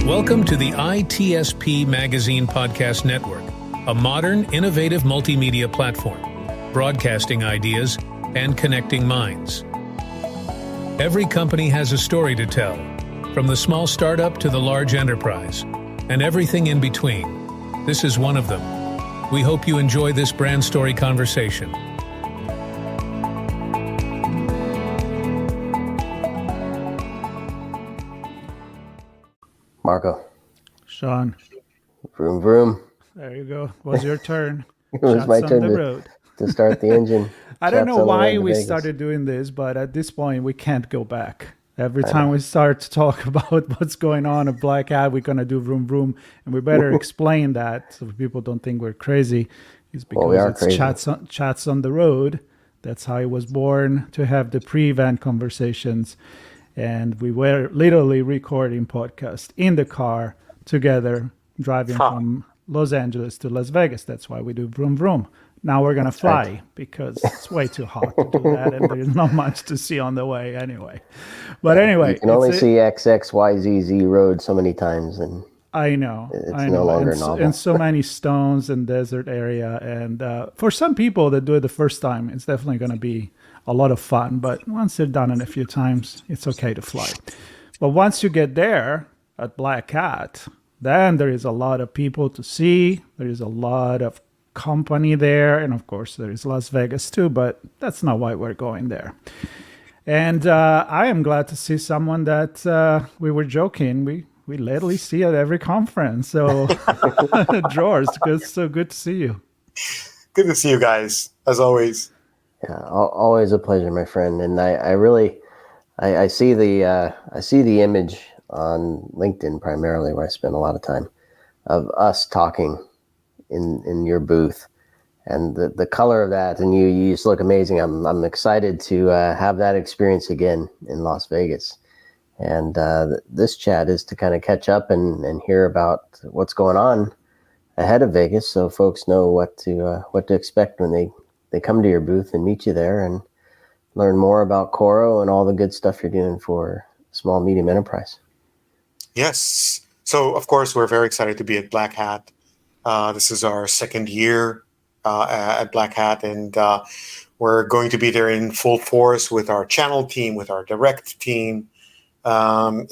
Welcome to the ITSP Magazine Podcast Network, a modern, innovative multimedia platform, broadcasting ideas and connecting minds. Every company has a story to tell, from the small startup to the large enterprise, and everything in between. This is one of them. We hope you enjoy this brand story conversation. Marco. Sean. Vroom, vroom. There you go. It was your turn. It was my turn to start the engine. I don't know why we started doing this, but at this point, we can't go back. Every time we start to talk about what's going on at Black Hat, we're going to do vroom, vroom. And we better explain that so people don't think we're crazy. It's because it's chats on the road. That's how it was born, to have the pre-event conversations. And we were literally recording podcasts in the car together, driving from Los Angeles to Las Vegas. That's why we do vroom, vroom. Now we're going to fly because it's way too hot to do that. And there's not much to see on the way anyway. But anyway. You can only see XXYZZ road so many times. And I know. It's no longer novel. And so many stones and desert area. And for some people that do it the first time, it's definitely going to be a lot of fun, but once they're done it a few times, it's okay to fly. But once you get there at Black Hat, then there is a lot of people to see. There is a lot of company there. And of course, there is Las Vegas too, but that's not why we're going there. And I am glad to see someone that we were joking. We literally see at every conference. So, Dror, it's so good to see you. Good to see you guys, as always. Yeah, always a pleasure, my friend. And I see the image on LinkedIn primarily, where I spend a lot of time, of us talking in your booth, and the color of that, and you just look amazing. I'm excited to have that experience again in Las Vegas. And this chat is to kind of catch up and hear about what's going on ahead of Vegas, so folks know what to expect when they come to your booth and meet you there and learn more about Coro and all the good stuff you're doing for small, medium enterprise. Yes. So, of course, we're very excited to be at Black Hat. This is our second year at Black Hat, and we're going to be there in full force with our channel team, with our direct team. And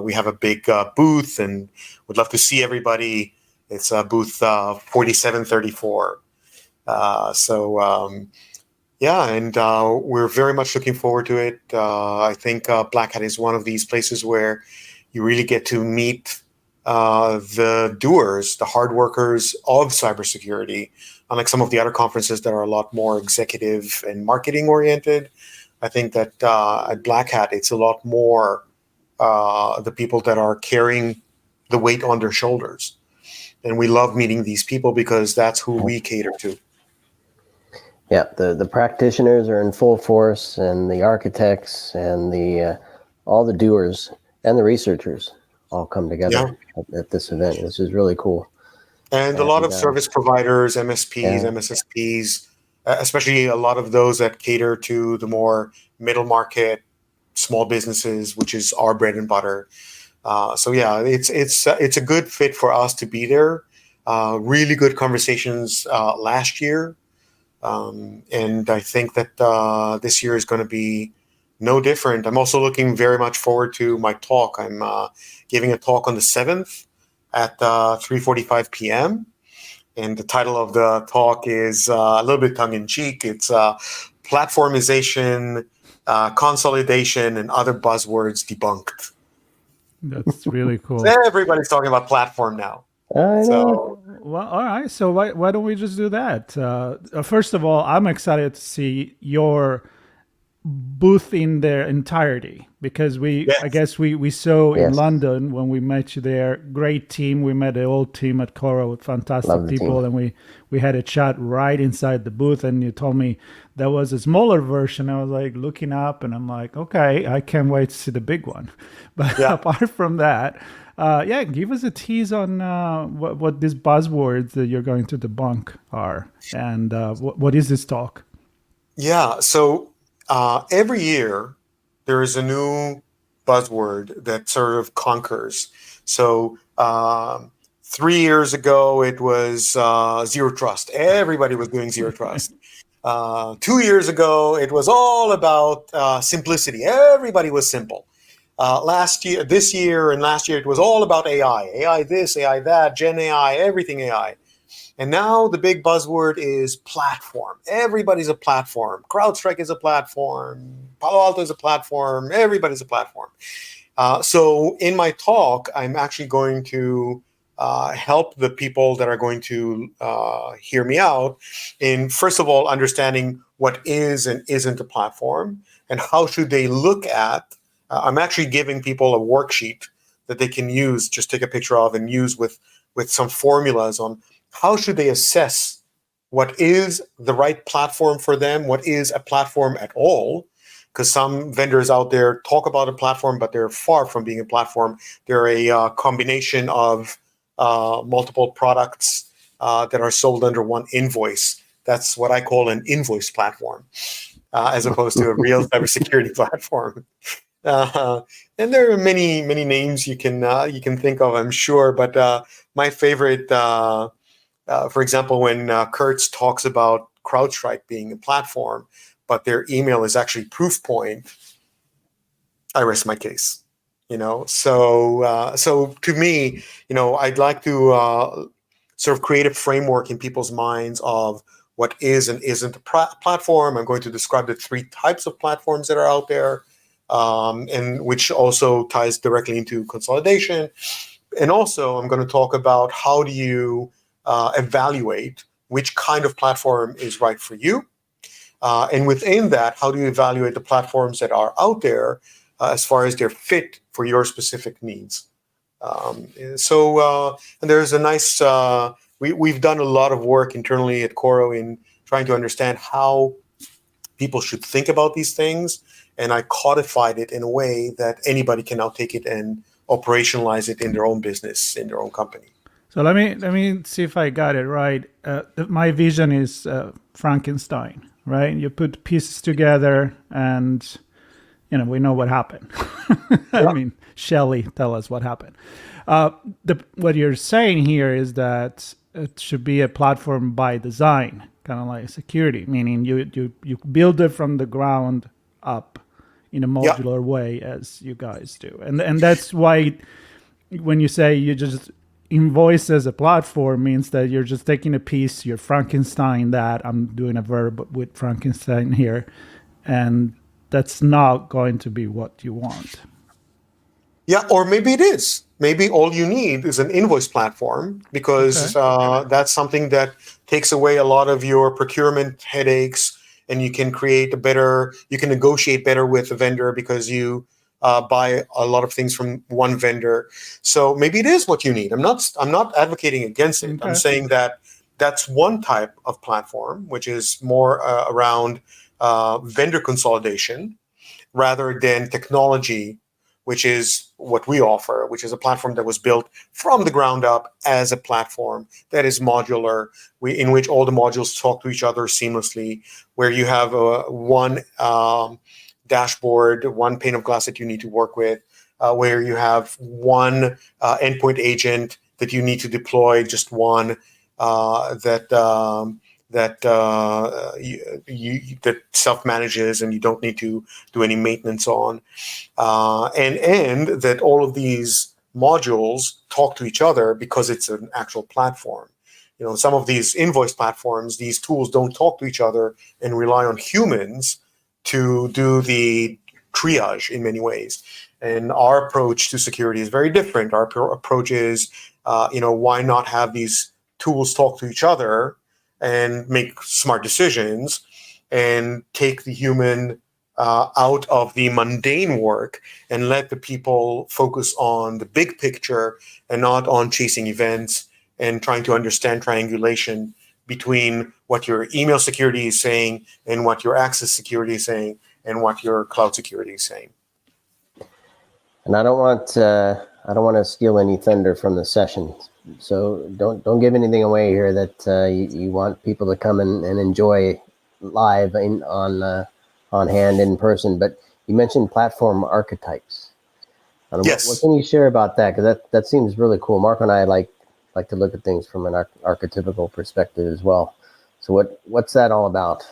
we have a big booth, and would love to see everybody. It's booth 4734. We're very much looking forward to it. I think Black Hat is one of these places where you really get to meet the doers, the hard workers of cybersecurity. Unlike some of the other conferences that are a lot more executive and marketing oriented, I think that at Black Hat, it's a lot more the people that are carrying the weight on their shoulders. And we love meeting these people because that's who we cater to. Yeah, the practitioners are in full force, and the architects and the all the doers and the researchers all come together at this event. This is really cool. And a lot of service providers, MSPs, MSSPs, especially a lot of those that cater to the more middle market, small businesses, which is our bread and butter. It's a good fit for us to be there. Really good conversations last year. And I think that this year is going to be no different. I'm also looking very much forward to my talk. I'm giving a talk on the 7th at 3:45 p.m. And the title of the talk is a little bit tongue-in-cheek. It's Platformization, Consolidation, and Other Buzzwords Debunked. That's really cool. Everybody's talking about platform now. I know. Well, all right. So why don't we just do that? First of all, I'm excited to see your booth in their entirety, because I guess we saw in London when we met you there. Great team. We met the old team at Coro with fantastic people, and we had a chat right inside the booth. And you told me there was a smaller version. I was like looking up, and I'm like, okay, I can't wait to see the big one. But apart from that, give us a tease on what these buzzwords that you're going to debunk are, and what is this talk? Yeah, so every year there is a new buzzword that sort of conquers. So 3 years ago, it was zero trust. Everybody was doing zero trust. 2 years ago, it was all about simplicity. Everybody was simple. This year and last year, it was all about AI. AI this, AI that, Gen AI, everything AI. And now the big buzzword is platform. Everybody's a platform. CrowdStrike is a platform. Palo Alto is a platform. Everybody's a platform. So in my talk, I'm actually going to help the people that are going to hear me out in, first of all, understanding what is and isn't a platform and how should they look at. I'm actually giving people a worksheet that they can use, just take a picture of and use with some formulas on how should they assess what is the right platform for them, what is a platform at all. Because some vendors out there talk about a platform, but they're far from being a platform. They're a combination of multiple products that are sold under one invoice. That's what I call an invoice platform, as opposed to a real cybersecurity platform. And there are many names you can think of, I'm sure. But my favorite, for example, when Kurtz talks about CrowdStrike being a platform, but their email is actually Proofpoint, I rest my case. So to me, I'd like to sort of create a framework in people's minds of what is and isn't a platform. I'm going to describe the 3 types of platforms that are out there, and which also ties directly into consolidation. And also, I'm going to talk about how do you evaluate which kind of platform is right for you. And within that, how do you evaluate the platforms that are out there as far as their fit for your specific needs? And there's a nice, we've done a lot of work internally at Coro in trying to understand how people should think about these things. And I codified it in a way that anybody can now take it and operationalize it in their own business, in their own company. So let me see if I got it right. My vision is Frankenstein, right? You put pieces together, and we know what happened. I mean, Shelley, tell us what happened. What you're saying here is that it should be a platform by design, kind of like security, meaning you build it from the ground up in a modular way, as you guys do, and that's why when you say you just invoice as a platform means that you're just taking a piece, you're Frankenstein that. I'm doing a verb with Frankenstein here, and that's not going to be what you want. Yeah, or maybe it is. Maybe all you need is an invoice platform, because that's something that takes away a lot of your procurement headaches, and you can you can negotiate better with the vendor because you buy a lot of things from one vendor. So maybe it is what you need. I'm not advocating against it. Okay. I'm saying that that's one type of platform, which is more around vendor consolidation rather than technology, which is what we offer, which is a platform that was built from the ground up as a platform that is modular, in which all the modules talk to each other seamlessly, where you have one dashboard, one pane of glass that you need to work with, where you have one endpoint agent that you need to deploy, just one that self-manages and you don't need to do any maintenance on, and that all of these modules talk to each other because it's an actual platform. Some of these invoice platforms, these tools don't talk to each other and rely on humans to do the triage in many ways. And our approach to security is very different. Our approach is, why not have these tools talk to each other and make smart decisions and take the human out of the mundane work and let the people focus on the big picture and not on chasing events and trying to understand triangulation between what your email security is saying and what your access security is saying and what your cloud security is saying. And I don't want to steal any thunder from the session, so don't give anything away here that you want people to come and enjoy live on hand in person. But you mentioned platform archetypes. What can you share about that? Because that seems really cool. Marco and I like to look at things from an archetypical perspective as well. So what's that all about?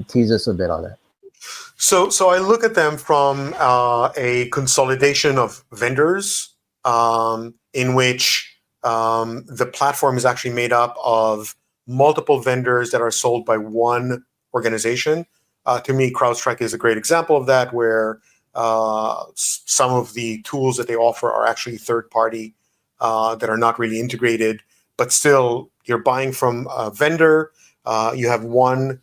Tease us a bit on that. So I look at them from a consolidation of vendors, in which the platform is actually made up of multiple vendors that are sold by one organization. To me, CrowdStrike is a great example of that, where some of the tools that they offer are actually third-party that are not really integrated, but still you're buying from a vendor. You have one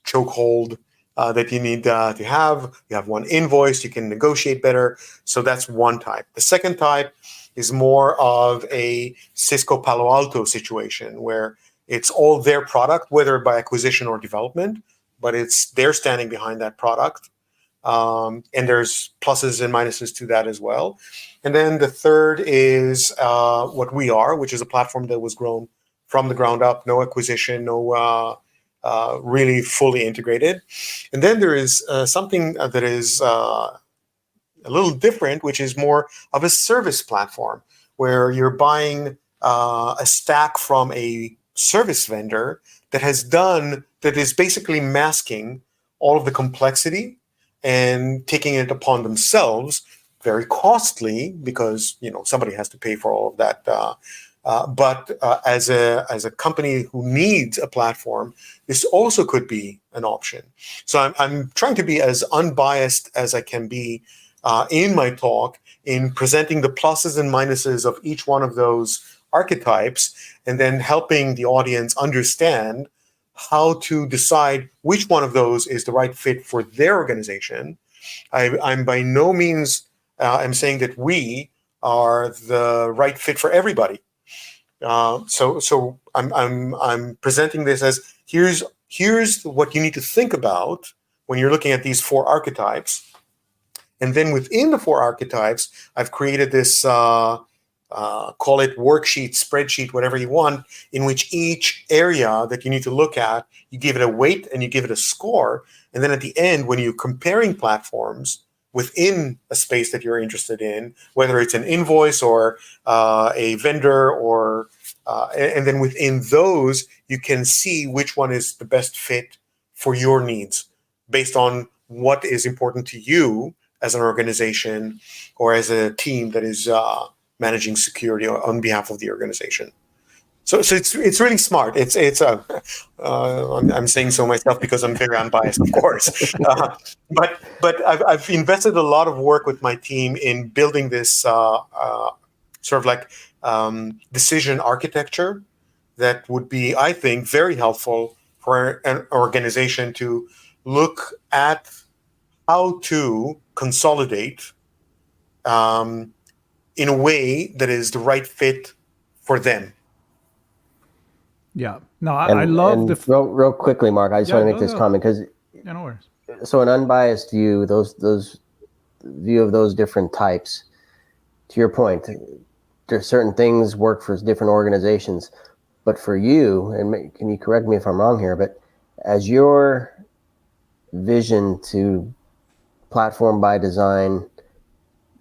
chokehold that you need to have. You have one invoice, you can negotiate better. So that's one type. The second type is more of a Cisco Palo Alto situation, where it's all their product, whether by acquisition or development, but they're standing behind that product. And there's pluses and minuses to that as well. And then the third is what we are, which is a platform that was grown from the ground up, no acquisition, no really fully integrated. And then there is something that is a little different, which is more of a service platform, where you're buying a stack from a service vendor that is basically masking all of the complexity and taking it upon themselves. Very costly, because somebody has to pay for all of that. But as a company who needs a platform, this also could be an option. So I'm trying to be as unbiased as I can be in my talk, in presenting the pluses and minuses of each one of those archetypes, and then helping the audience understand how to decide which one of those is the right fit for their organization. I'm by no means I'm saying that we are the right fit for everybody. So I'm presenting this as here's what you need to think about when you're looking at these four archetypes. And then within the four archetypes, I've created this, call it worksheet, spreadsheet, whatever you want, in which each area that you need to look at, you give it a weight and you give it a score. And then at the end, when you're comparing platforms within a space that you're interested in, whether it's an invoice or a vendor, or and then within those, you can see which one is the best fit for your needs based on what is important to you as an organization or as a team that is managing security on behalf of the organization. So it's really smart. I'm saying so myself because I'm very unbiased, of course. But I've invested a lot of work with my team in building this sort of like decision architecture that would be, I think, very helpful for an organization to look at how to consolidate in a way that is the right fit for them. Yeah. No, I love real quickly, Mark. I just want to make this comment because no worries. So an unbiased view, those view of those different types. To your point, there's certain things work for different organizations, but for you, and can you correct me if I'm wrong here, but as your vision to platform by design,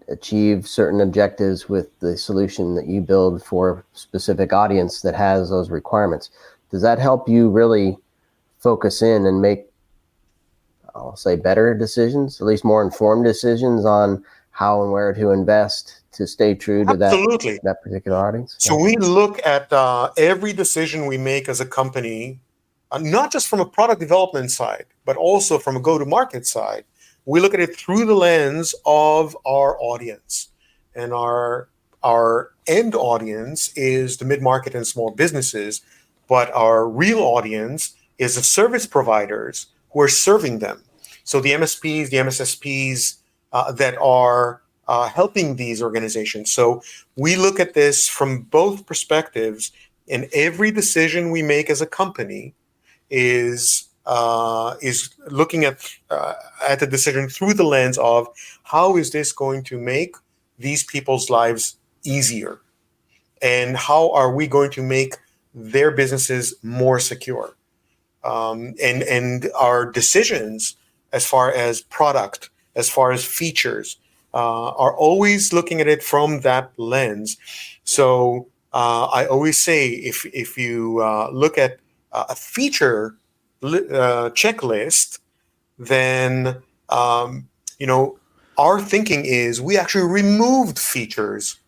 achieve certain objectives with the solution that you build for a specific audience that has those requirements, does that help you really focus in and make, I'll say, better decisions, at least more informed decisions on how and where to invest to stay true to that particular audience? So we look at every decision we make as a company, not just from a product development side, but also from a go-to-market side. We look at it through the lens of our audience. And our end audience is the mid-market and small businesses, but our real audience is the service providers who are serving them. So the MSPs, the MSSPs that are helping these organizations. So we look at this from both perspectives, and every decision we make as a company is looking at the decision through the lens of how is this going to make these people's lives easier, and how are we going to make their businesses more secure, and our decisions as far as product, as far as features, are always looking at it from that lens. So I always say, if you look at a feature checklist, then our thinking is we actually removed features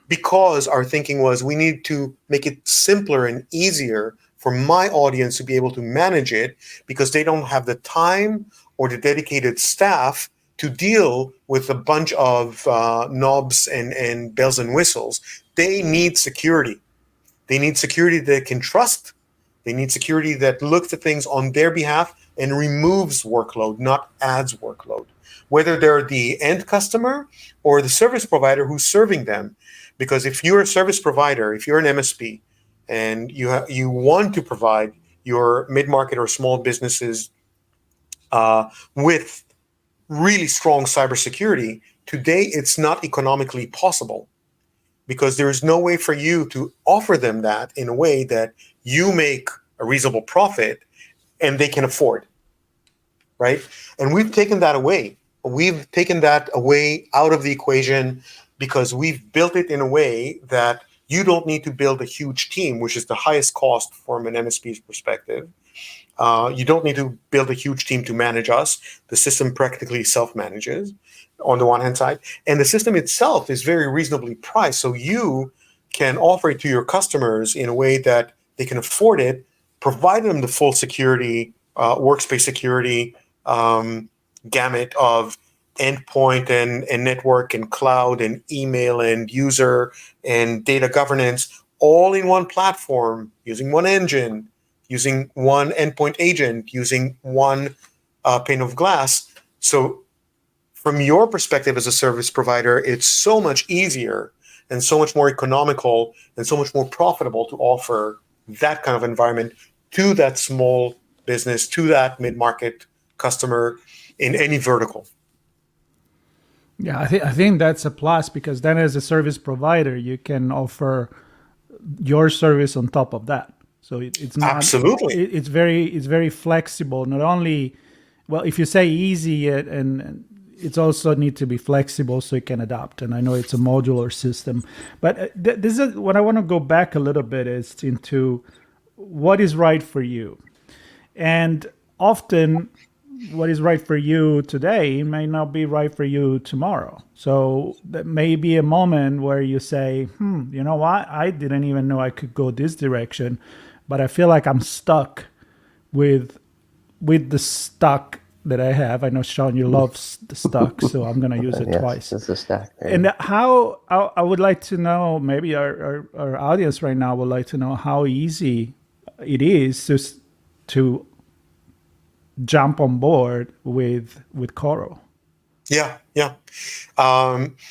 because our thinking was we need to make it simpler and easier for my audience to be able to manage it, because they don't have the time or the dedicated staff to deal with a bunch of knobs and bells and whistles. They need security. They need security they can trust. They need security that looks at things on their behalf and removes workload, not adds workload, whether they're the end customer or the service provider who's serving them. Because if you're a service provider, if you're an MSP, and you want to provide your mid-market or small businesses with really strong cybersecurity, today it's not economically possible, because there is no way for you to offer them that in a way that you make a reasonable profit and they can afford, right? And we've taken that away. We've taken that away out of the equation, because we've built it in a way that you don't need to build a huge team, which is the highest cost from an MSP's perspective. You don't need to build a huge team to manage us. The system practically self-manages on the one hand side. And the system itself is very reasonably priced. So you can offer it to your customers in a way that they can afford it, provide them the full security, workspace security, gamut of endpoint and network and cloud and email and user and data governance, all in one platform, using one engine, using one endpoint agent, using one pane of glass. So from your perspective as a service provider, it's so much easier and so much more economical and so much more profitable to offer that kind of environment to that small business, to that mid-market customer in any vertical. Yeah, I think that's a plus, because then as a service provider, you can offer your service on top of that. So it's not absolutely. It's very flexible. Not only, well, if you say easy, and it's also need to be flexible so it can adapt. And I know it's a modular system, but this is what I want to go back a little bit is into what is right for you, and often what is right for you today may not be right for you tomorrow. So that may be a moment where you say, you know what? I didn't even know I could go this direction, but I feel like I'm stuck with the stuck that I have. I know, Sean, you love the stuck, so I'm going to use it Yes, twice. it's a stack. And how I would like to know, maybe our audience right now would like to know how easy it is to jump on board with Coro. Yeah.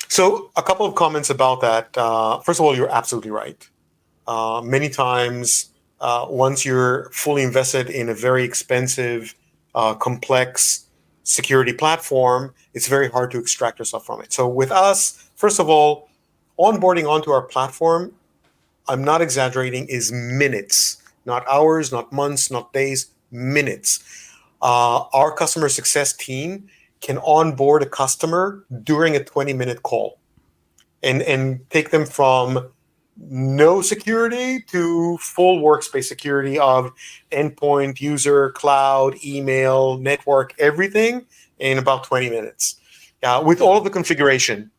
So a couple of comments about that. First of all, you're absolutely right. Many times, once you're fully invested in a very expensive, complex security platform, it's very hard to extract yourself from it. So with us, first of all, onboarding onto our platform, I'm not exaggerating, is minutes, not hours, not months, not days, minutes. Our customer success team can onboard a customer during a 20-minute call and take them from no security to full workspace security of endpoint, user, cloud, email, network, everything in about 20 minutes. With all of the configuration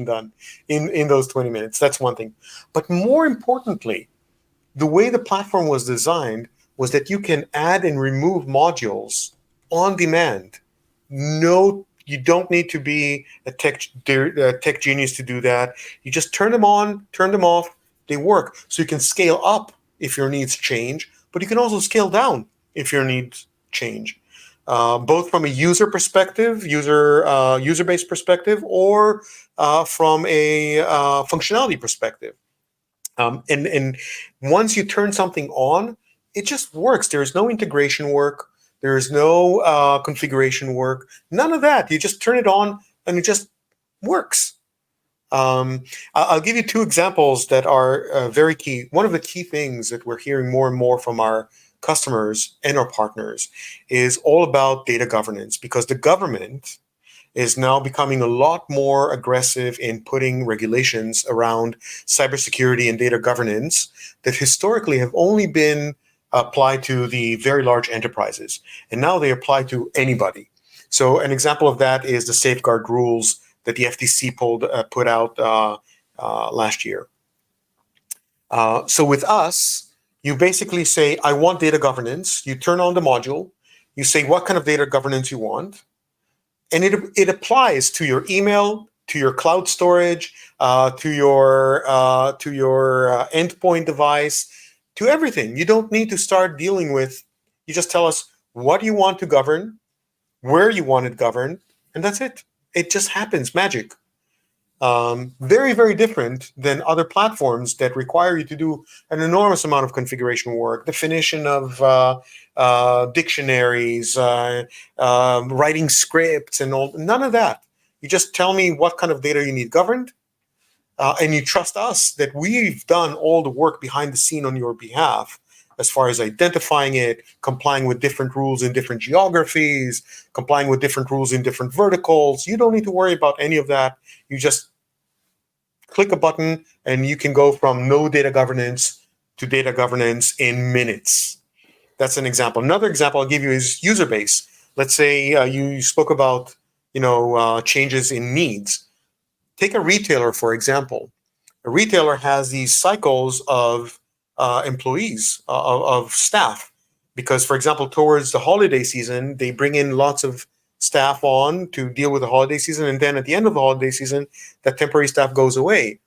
done in those 20 minutes. That's one thing. But more importantly, the way the platform was designed was that you can add and remove modules on demand. No, you don't need to be a tech genius to do that. You just turn them on, turn them off, they work. So you can scale up if your needs change, but you can also scale down if your needs change. Both from a user perspective, user-based perspective, or from a functionality perspective. And once you turn something on, it just works. There's no integration work. There's no configuration work. None of that. You just turn it on and it just works. I'll give you two examples that are very key. One of the key things that we're hearing more and more from our customers and our partners is all about data governance, because the government is now becoming a lot more aggressive in putting regulations around cybersecurity and data governance that historically have only been applied to the very large enterprises. And now they apply to anybody. So an example of that is the safeguard rules that the FTC put out last year. So with us, you basically say, I want data governance. You turn on the module. You say what kind of data governance you want. And it applies to your email, to your cloud storage, to your endpoint device, to everything. You don't need to start dealing with, you just tell us what you want to govern, where you want it governed, and that's it. It just happens, magic. Very, very different than other platforms that require you to do an enormous amount of configuration work, definition of dictionaries, writing scripts, and all. None of that. You just tell me what kind of data you need governed, and you trust us that we've done all the work behind the scene on your behalf, as far as identifying it, complying with different rules in different geographies, complying with different rules in different verticals. You don't need to worry about any of that. You just click a button and you can go from no data governance to data governance in minutes. That's an example. Another example I'll give you is user base. Let's say you spoke about changes in needs. Take a retailer, for example. A retailer has these cycles of employees, of staff, because, for example, towards the holiday season, they bring in lots of staff on to deal with the holiday season, and then at the end of the holiday season, that temporary staff goes away.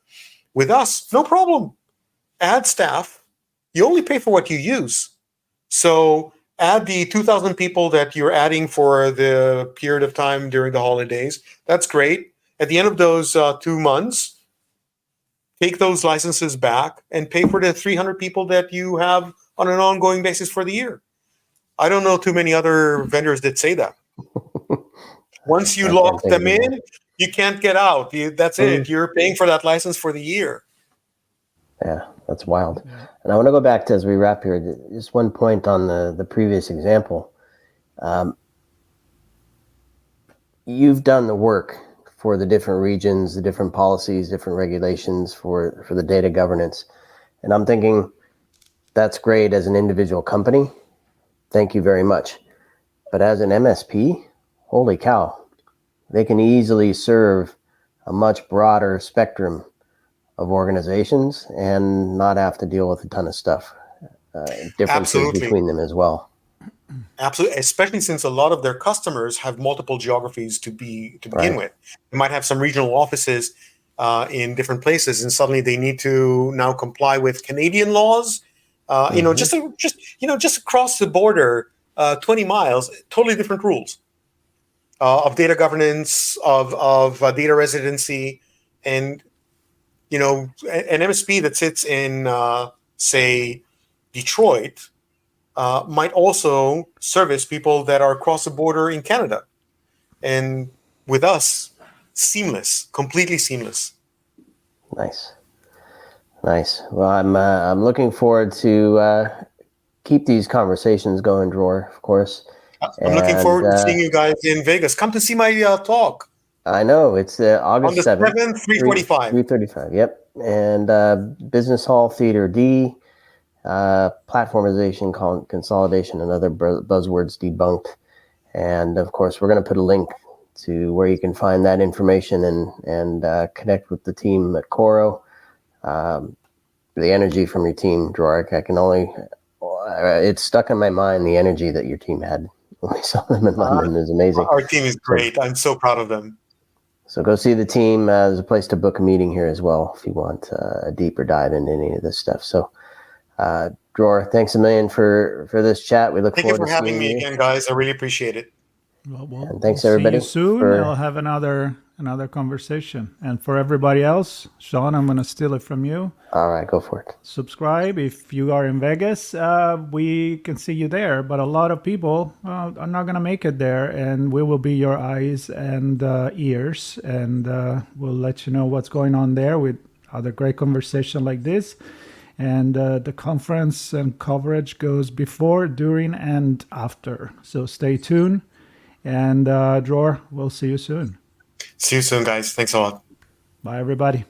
With us, no problem. Add staff. You only pay for what you use. So add the 2,000 people that you're adding for the period of time during the holidays. That's great. At the end of those 2 months, take those licenses back and pay for the 300 people that you have on an ongoing basis for the year. I don't know too many other vendors that say that. Once you lock them in, you can't get out. That's it. You're paying for that license for the year. Yeah, that's wild. Yeah. And I want to go back to, as we wrap here, just one point on the previous example. You've done the work for the different regions, the different policies, different regulations for the data governance. And I'm thinking, that's great as an individual company. Thank you very much. But as an MSP, holy cow, they can easily serve a much broader spectrum of organizations and not have to deal with a ton of stuff. Differences between them as well. Absolutely, especially since a lot of their customers have multiple geographies to begin with. They might have some regional offices in different places, and suddenly they need to now comply with Canadian laws. Just across the border, 20 miles, totally different rules of data governance, of data residency, and an MSP that sits in, say, Detroit. Might also service people that are across the border in Canada. And with us, seamless, completely seamless. Nice. Well, I'm looking forward to keep these conversations going, Dror, of course. I'm looking forward to seeing you guys in Vegas. Come to see my talk. I know. It's August 7th. 3:45. 3:35, yep. And Business Hall, Theater D. Platformization, consolidation, and other buzzwords debunked. And of course, we're going to put a link to where you can find that information and connect with the team at Coro. The energy from your team, Dror, I can only, it's stuck in my mind, the energy that your team had when we saw them in London is amazing. Our team is great. I'm so proud of them. So go see the team. There's a place to book a meeting here as well if you want a deeper dive into any of this stuff. So Dror, thanks a million for this chat. We look forward to seeing you. Thank you for having me again, guys. I really appreciate it. Well, and thanks everybody. See you soon. I'll have another conversation. And for everybody else, Sean, I'm going to steal it from you. All right, go for it. Subscribe. If you are in Vegas, we can see you there. But a lot of people are not going to make it there. And we will be your eyes and ears. And we'll let you know what's going on there with other great conversation like this. And the conference and coverage goes before, during, and after. So stay tuned. And Dror, we'll see you soon. See you soon, guys. Thanks a lot. Bye, everybody.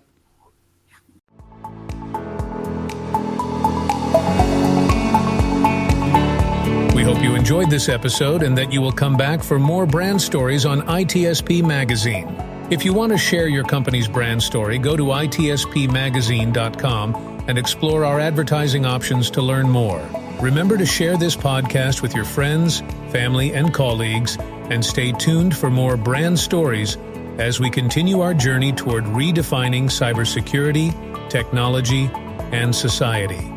We hope you enjoyed this episode and that you will come back for more brand stories on ITSP Magazine. If you want to share your company's brand story, go to itspmagazine.com and explore our advertising options to learn more. Remember to share this podcast with your friends, family, and colleagues, and stay tuned for more brand stories as we continue our journey toward redefining cybersecurity, technology, and society.